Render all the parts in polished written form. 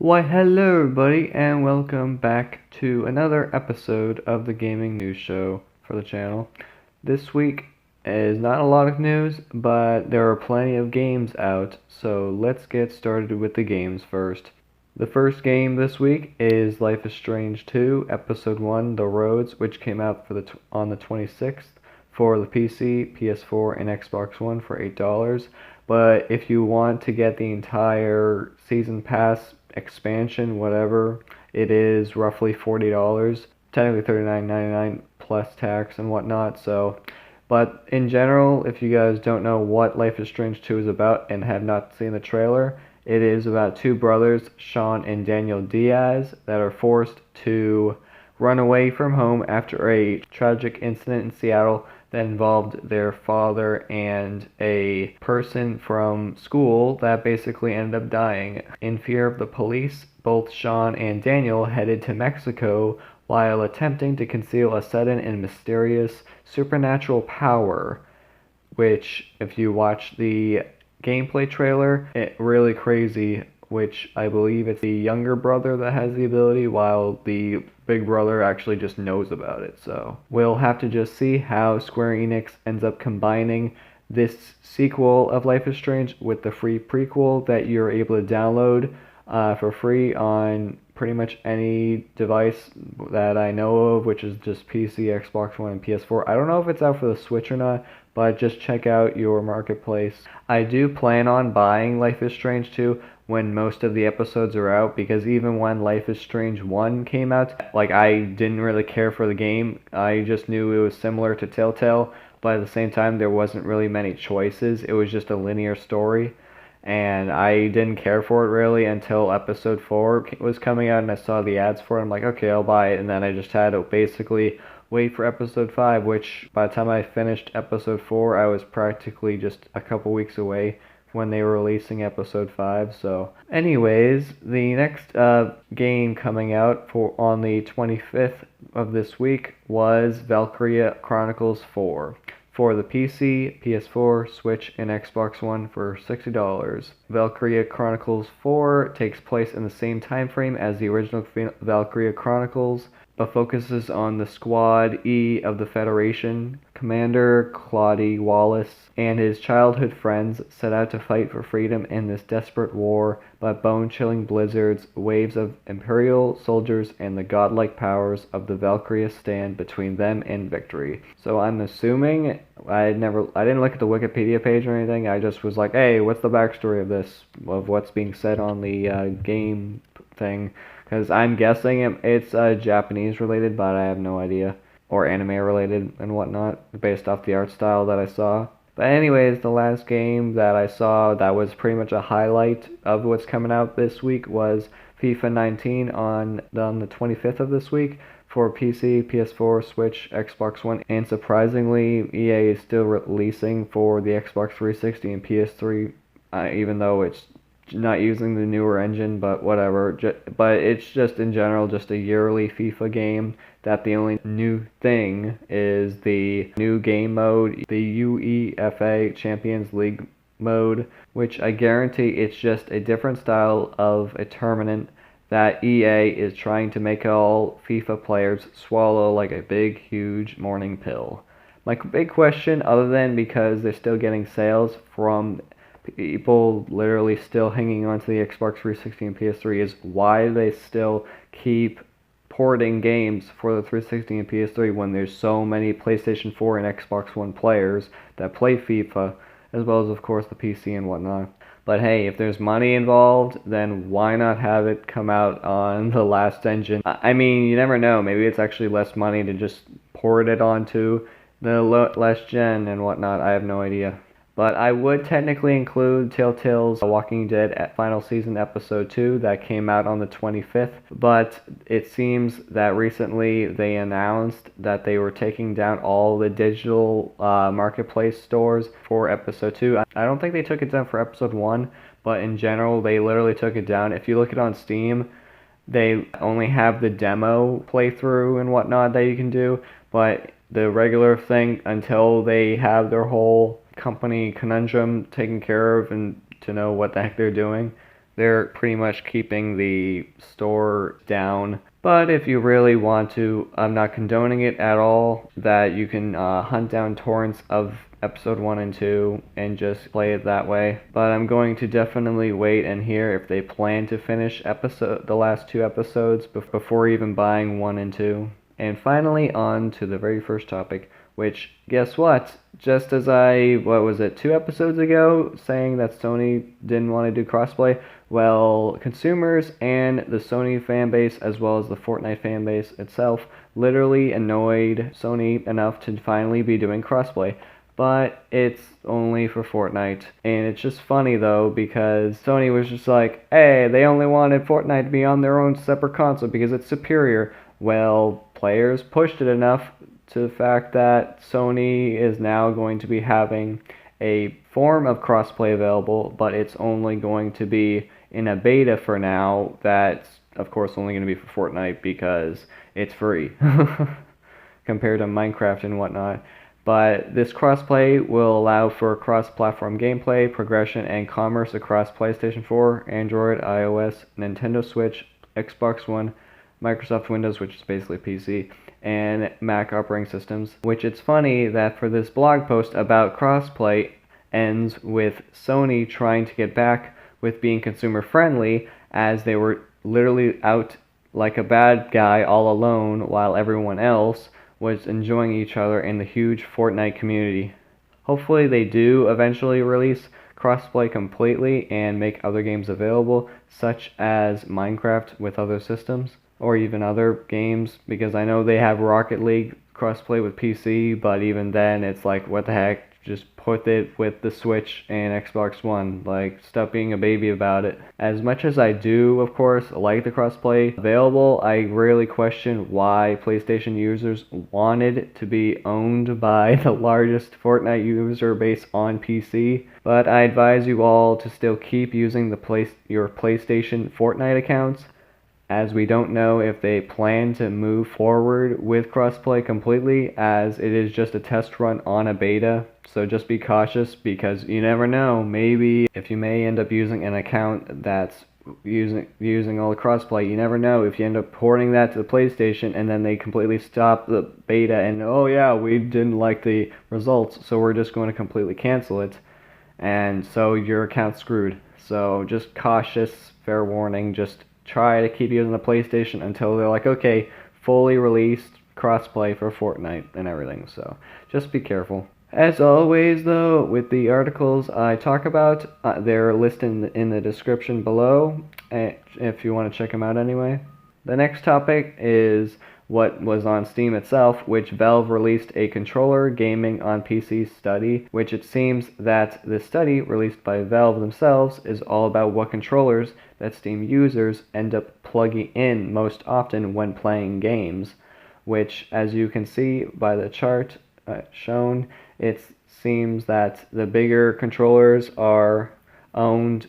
Why, hello, everybody, and welcome back to another episode of the gaming news show for the channel. This week is not a lot of news, but there are plenty of games out, so let's get started with the games first. The first game this week is Life is Strange 2, Episode 1, The Roads, which came out on the 26th for the PC, PS4, and Xbox One for $8. But if you want to get the entire Season Pass expansion, whatever, it is roughly $40, technically $39.99 plus tax and whatnot. But in general, if you guys don't know what Life is Strange 2 is about and have not seen the trailer, it is about two brothers, Sean and Daniel Diaz, that are forced to run away from home after a tragic incident in Seattle that involved their father and a person from school that basically ended up dying. In fear of the police, both Sean and Daniel headed to Mexico while attempting to conceal a sudden and mysterious supernatural power, which, if you watch the gameplay trailer, it's really crazy, which I believe it's the younger brother that has the ability, while the big brother actually just knows about it. So we'll have to just see how Square Enix ends up combining this sequel of Life is Strange with the free prequel that you're able to download for free on pretty much any device that I know of, which is just PC, Xbox One, and PS4. I don't know if it's out for the Switch or not, but just check out your marketplace. I do plan on buying Life is Strange 2 when most of the episodes are out, because even when Life is Strange 1 came out, I didn't really care for the game. I just knew it was similar to Telltale, but at the same time there wasn't really many choices. It was just a linear story, and I didn't care for it really until episode 4 was coming out and I saw the ads for it. I'm like, okay, I'll buy it, and then I just had to basically wait for episode 5, which by the time I finished episode 4, I was practically just a couple weeks away when they were releasing episode 5. So anyways, the next game coming out on the 25th of this week was Valkria Chronicles 4 for the PC, PS4, Switch, and Xbox One for $60. Valkria Chronicles 4 takes place in the same time frame as the original Valkria Chronicles, but focuses on the Squad E of the Federation. Commander Claude Wallace and his childhood friends set out to fight for freedom in this desperate war, but bone-chilling blizzards, waves of Imperial soldiers, and the godlike powers of the Valkyria stand between them and victory. So I'm assuming, I didn't look at the Wikipedia page or anything, I just was like, hey, what's the backstory of this, of what's being said on the game thing, because I'm guessing it's Japanese related, but I have no idea, or anime related and whatnot, based off the art style that I saw. But anyways, the last game that I saw that was pretty much a highlight of what's coming out this week was FIFA 19 on the 25th of this week for PC, PS4, Switch, Xbox One, and surprisingly, EA is still releasing for the Xbox 360 and PS3, even though it's not using the newer engine, but whatever. But it's just in general just a yearly FIFA game that the only new thing is the new game mode, the UEFA Champions League mode, which I guarantee it's just a different style of a tournament that EA is trying to make all FIFA players swallow like a big, huge morning pill. My big question, other than because they're still getting sales from people literally still hanging on to the Xbox 360 and PS3, is why do they still keep porting games for the 360 and PS3 when there's so many PlayStation 4 and Xbox One players that play FIFA, as well as of course the PC and whatnot. But hey, if there's money involved, then why not have it come out on the last engine? I mean, you never know, maybe it's actually less money to just port it onto the last gen and whatnot, I have no idea. But I would technically include Telltale's Walking Dead Final Season Episode 2 that came out on the 25th, but it seems that recently they announced that they were taking down all the digital marketplace stores for Episode 2. I don't think they took it down for Episode 1, but in general they literally took it down. If you look at it on Steam, they only have the demo playthrough and whatnot that you can do, but the regular thing, until they have their whole company conundrum taken care of and to know what the heck they're doing, They're pretty much keeping the store down. But if you really want to, I'm not condoning it at all, that you can hunt down torrents of episode 1 and 2 and just play it that way. But I'm going to definitely wait and hear if they plan to finish the last 2 episodes before even buying 1 and 2. And finally, on to the very first topic, which, guess what? Just as what was it, 2 episodes ago, saying that Sony didn't want to do crossplay, well, consumers and the Sony fanbase, as well as the Fortnite fanbase itself, literally annoyed Sony enough to finally be doing crossplay. But it's only for Fortnite. And it's just funny though, because Sony was just like, hey, they only wanted Fortnite to be on their own separate console because it's superior. Well, players pushed it enough to the fact that Sony is now going to be having a form of crossplay available, but it's only going to be in a beta for now. That's, of course, only going to be for Fortnite because it's free compared to Minecraft and whatnot. But this crossplay will allow for cross-platform gameplay, progression, and commerce across PlayStation 4, Android, iOS, Nintendo Switch, Xbox One, Microsoft Windows, which is basically PC, and Mac operating systems. Which it's funny that for this blog post about crossplay ends with Sony trying to get back with being consumer friendly, as they were literally out like a bad guy all alone while everyone else was enjoying each other in the huge Fortnite community. Hopefully they do eventually release crossplay completely and make other games available, such as Minecraft with other systems, or even other games, because I know they have Rocket League crossplay with PC, but even then it's like, what the heck, just put it with the Switch and Xbox One. Like, stop being a baby about it. As much as I do, of course, like the crossplay available, I really question why PlayStation users wanted to be owned by the largest Fortnite user base on PC. But I advise you all to still keep using your PlayStation Fortnite accounts, as we don't know if they plan to move forward with crossplay completely, as it is just a test run on a beta. So just be cautious, because you never know. Maybe if you may end up using an account that's using all the crossplay, you never know if you end up porting that to the PlayStation and then they completely stop the beta and, oh yeah, we didn't like the results, so we're just going to completely cancel it. And so your account's screwed. So just cautious, fair warning, just try to keep using the PlayStation until they're like, okay, fully released crossplay for Fortnite and everything. So just be careful. As always, though, with the articles I talk about, they're listed in the description below, if you want to check them out anyway. The next topic is what was on Steam itself, which Valve released a controller gaming on PC study, which it seems that the study released by Valve themselves is all about what controllers that Steam users end up plugging in most often when playing games, which, as you can see by the chart shown, it seems that the bigger controllers are owned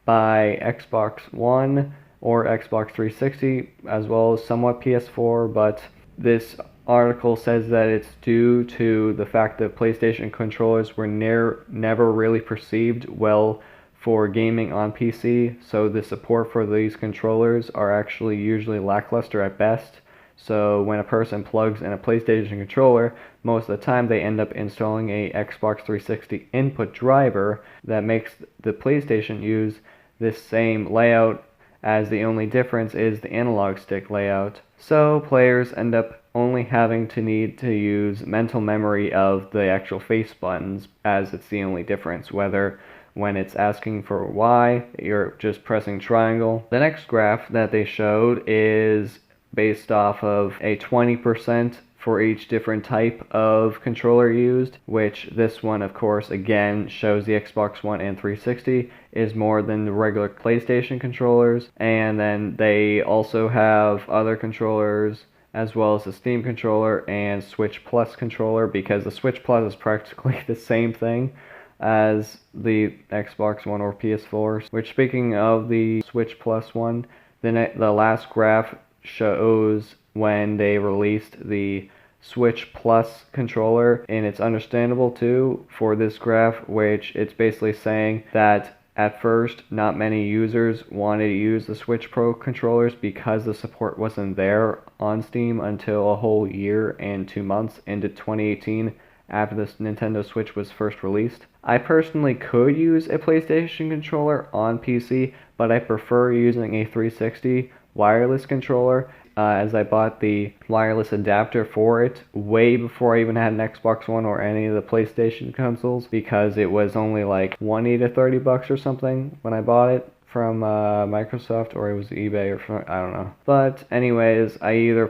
by Xbox One or Xbox 360, as well as somewhat PS4, but this article says that it's due to the fact that PlayStation controllers were never really perceived well for gaming on PC, so the support for these controllers are actually usually lackluster at best. So when a person plugs in a PlayStation controller, most of the time they end up installing a Xbox 360 input driver that makes the PlayStation use this same layout, as the only difference is the analog stick layout. So players end up only having to need to use mental memory of the actual face buttons, as it's the only difference, whether when it's asking for Y, you're just pressing triangle. The next graph that they showed is based off of a 20% for each different type of controller used, which this one, of course, again shows the Xbox One and 360 is more than the regular PlayStation controllers. And then they also have other controllers, as well as the Steam controller and Switch Plus controller, because the Switch Plus is practically the same thing as the Xbox One or PS4. Which, speaking of the Switch Plus one, the last graph shows when they released the Switch Plus controller, and it's understandable too for this graph, which it's basically saying that at first, not many users wanted to use the Switch Pro controllers because the support wasn't there on Steam until a whole year and 2 months into 2018 after this Nintendo Switch was first released. I personally could use a PlayStation controller on PC, but I prefer using a 360 wireless controller, as I bought the wireless adapter for it way before I even had an Xbox One or any of the PlayStation consoles, because it was only like 20 to 30 bucks or something when I bought it from Microsoft, or it was eBay or something, I don't know. But anyways, I either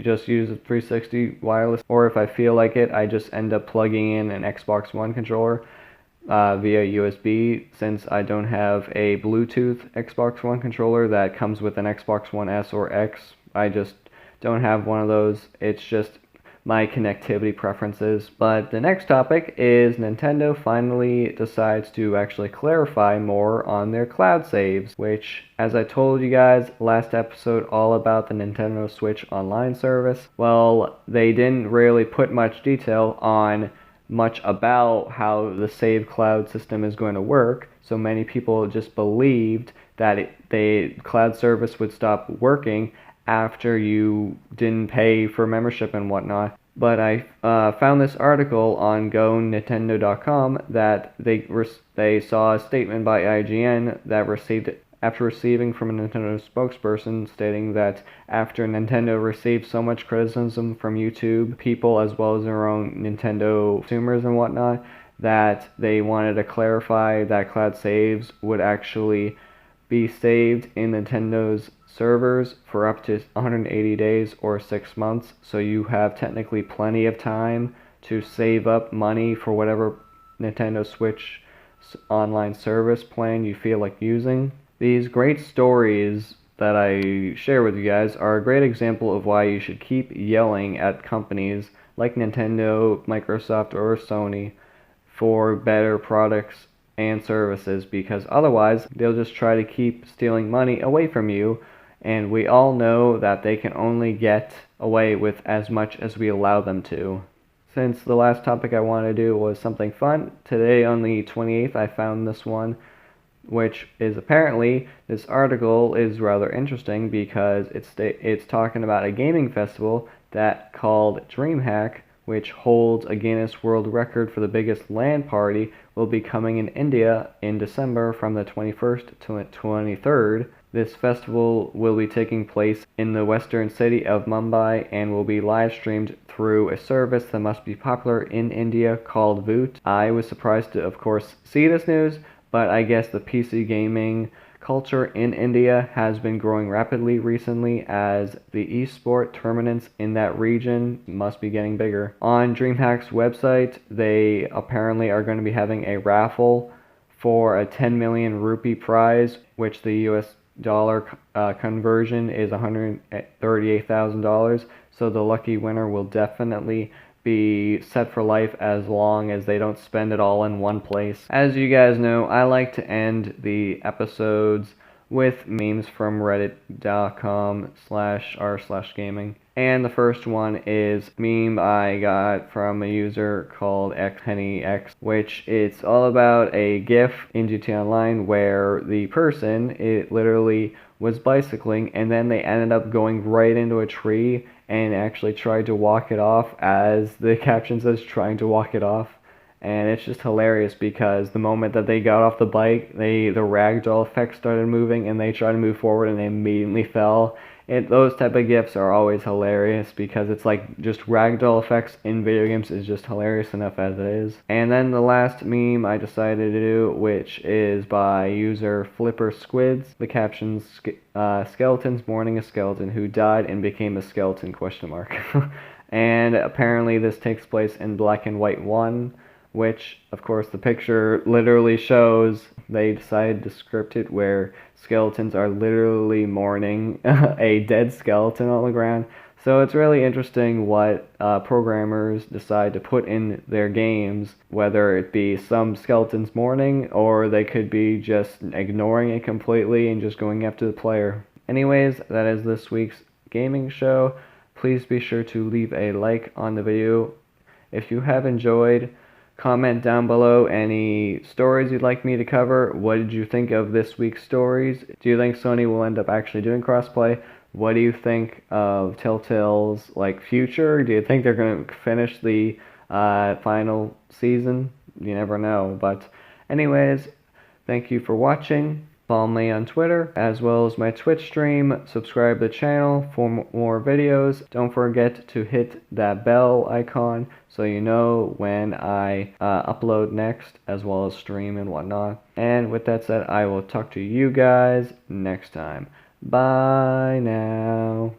just use a 360 wireless, or if I feel like it, I just end up plugging in an Xbox One controller via USB, since I don't have a Bluetooth Xbox One controller that comes with an Xbox One S or X. I just don't have one of those. It's just my connectivity preferences. But the next topic is Nintendo finally decides to actually clarify more on their cloud saves, which, as I told you guys last episode all about the Nintendo Switch Online service, well, they didn't really put much detail on much about how the save cloud system is going to work, so many people just believed that the cloud service would stop working after you didn't pay for membership and whatnot. But I found this article on GoNintendo.com that they saw a statement by IGN that after receiving from a Nintendo spokesperson stating that after Nintendo received so much criticism from YouTube people as well as their own Nintendo consumers and whatnot, that they wanted to clarify that cloud saves would actually be saved in Nintendo's servers for up to 180 days or 6 months, so you have technically plenty of time to save up money for whatever Nintendo Switch online service plan you feel like using. These great stories that I share with you guys are a great example of why you should keep yelling at companies like Nintendo, Microsoft, or Sony for better products and services, because otherwise they'll just try to keep stealing money away from you, and we all know that they can only get away with as much as we allow them to. Since the last topic I wanted to do was something fun, today on the 28th I found this one, which is apparently, this article is rather interesting because it's talking about a gaming festival that called Dreamhack, which holds a Guinness World Record for the biggest LAN party, will be coming in India in December from the 21st to the 23rd. This festival will be taking place in the western city of Mumbai and will be live streamed through a service that must be popular in India called Voot. I was surprised to, of course, see this news, but I guess the PC gaming culture in India has been growing rapidly recently, as the esport tournaments in that region must be getting bigger. On DreamHack's website, they apparently are going to be having a raffle for a 10 million rupee prize, which the US dollar conversion is $138,000. So the lucky winner will definitely be set for life as long as they don't spend it all in one place. As you guys know, I like to end the episodes with memes from reddit.com/r/gaming. And the first one is meme I got from a user called XPennyX, which it's all about a GIF in GTA Online where the person, it literally was bicycling and then they ended up going right into a tree and actually tried to walk it off, as the caption says, trying to walk it off. And it's just hilarious because the moment that they got off the bike, the ragdoll effect started moving and they tried to move forward and they immediately fell. Those type of GIFs are always hilarious because it's like just ragdoll effects in video games is just hilarious enough as it is. And then the last meme I decided to do, which is by user Flipper Squids. The caption's skeletons mourning a skeleton who died and became a skeleton ? And apparently this takes place in Black and White 1, which, of course, the picture literally shows they decided to script it where skeletons are literally mourning a dead skeleton on the ground. So it's really interesting what programmers decide to put in their games, whether it be some skeletons mourning, or they could be just ignoring it completely and just going after the player. Anyways, that is this week's gaming show. Please be sure to leave a like on the video if you have enjoyed. Comment down below any stories you'd like me to cover. What did you think of this week's stories? Do you think Sony will end up actually doing crossplay? What do you think of Telltale's future? Do you think they're going to finish the final season? You never know. But anyways, thank you for watching. Follow me on Twitter as well as my Twitch stream. Subscribe to the channel for more videos. Don't forget to hit that bell icon so you know when I upload next, as well as stream and whatnot. And with that said, I will talk to you guys next time. Bye now.